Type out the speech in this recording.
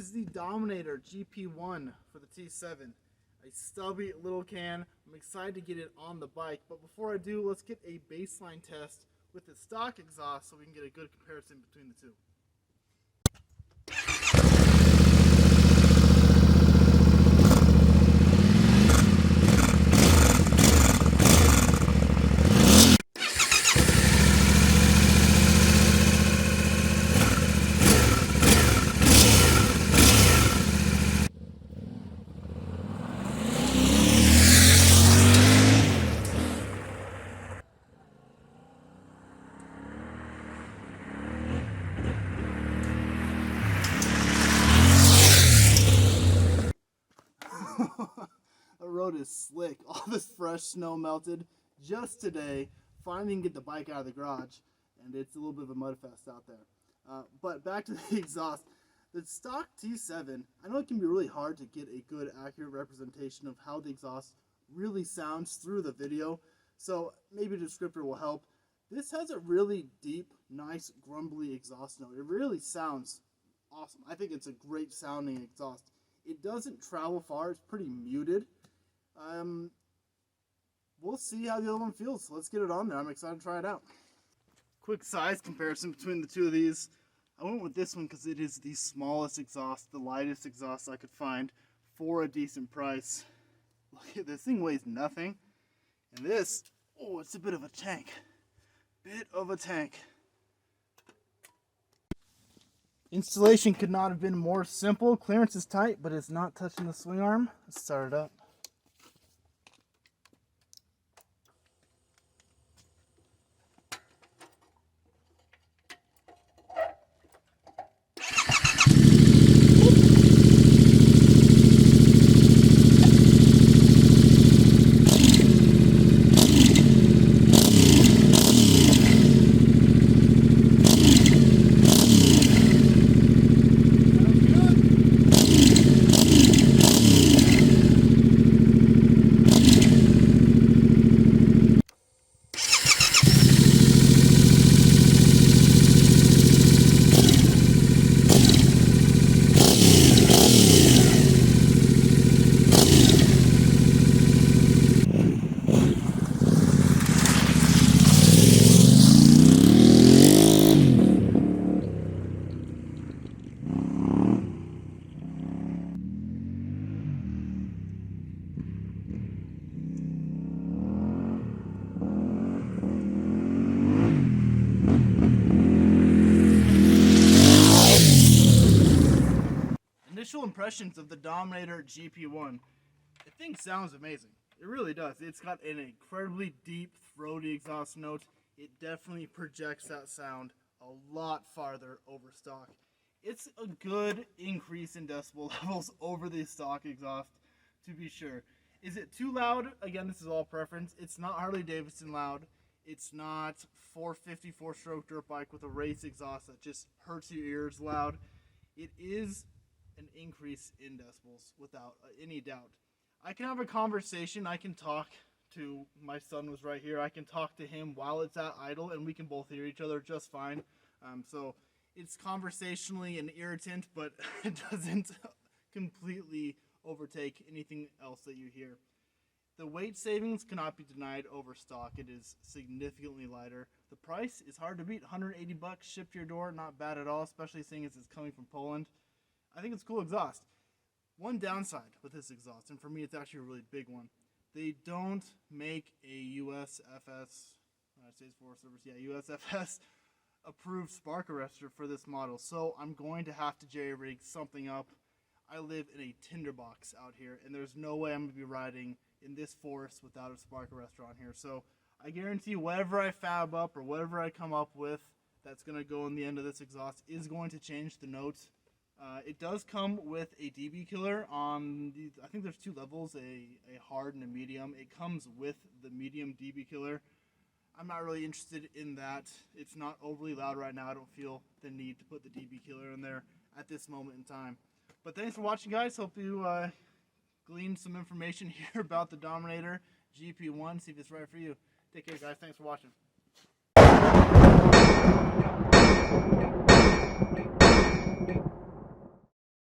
is the Dominator GP1 for the T7. A stubby little can. I'm excited to get it on the bike, but before I do, let's get a baseline test with the stock exhaust so we can get a good comparison between the two. The road is slick. All this fresh snow melted just today. Finally can get the bike out of the garage, and it's a little bit of a mud fest out there. But back to the exhaust. The stock T7, I know it can be really hard to get a good, accurate representation of how the exhaust really sounds through the video, so maybe a descriptor will help. This has a really deep, nice, grumbly exhaust note. It really sounds awesome. I think it's a great sounding exhaust. It doesn't travel far. It's pretty muted. We'll see how the other one feels. So let's get it on there. I'm excited to try it out. Quick size comparison between the two of these. I went with this one because it is the smallest exhaust, the lightest exhaust I could find for a decent price. Look at this thing, weighs nothing. And this, oh, it's a bit of a tank. Bit of a tank. Installation could not have been more simple. Clearance is tight, but it's not touching the swing arm. Let's start it up. Initial impressions of the Dominator GP1. The thing sounds amazing. It really does. It's got an incredibly deep, throaty exhaust note. It definitely projects that sound a lot farther over stock. It's a good increase in decibel levels over the stock exhaust, to be sure. Is it too loud? Again, this is all preference. It's not Harley Davidson loud. It's not 450 4-stroke dirt bike with a race exhaust that just hurts your ears loud. It is an increase in decibels without any doubt. I can have a conversation. I can talk to, my son was right here, I can talk to him while it's at idle and we can both hear each other just fine. So it's conversationally an irritant, but it doesn't completely overtake anything else that you hear. The weight savings cannot be denied over stock. It is significantly lighter. The price is hard to beat. 180 bucks shipped to your door, not bad at all, especially seeing as it's coming from Poland. I think it's a cool exhaust. One downside with this exhaust, and for me it's actually a really big one, they don't make a USFS, United States Forest Service, USFS approved spark arrestor for this model, so I'm going to have to jerry-rig something up. I live in a tinderbox out here, and there's no way I'm going to be riding in this forest without a spark arrestor on here, so I guarantee whatever I fab up or whatever I come up with that's going to go in the end of this exhaust is going to change the notes. It does come with a dB killer on the, I think there's two levels, a hard and a medium. It comes with the medium dB killer. I'm not really interested in that. It's not overly loud right now. I don't feel the need to put the dB killer in there at this moment in time. But thanks for watching, guys. Hope you gleaned some information here about the Dominator GP1. See if it's right for you. Take care, guys. Thanks for watching.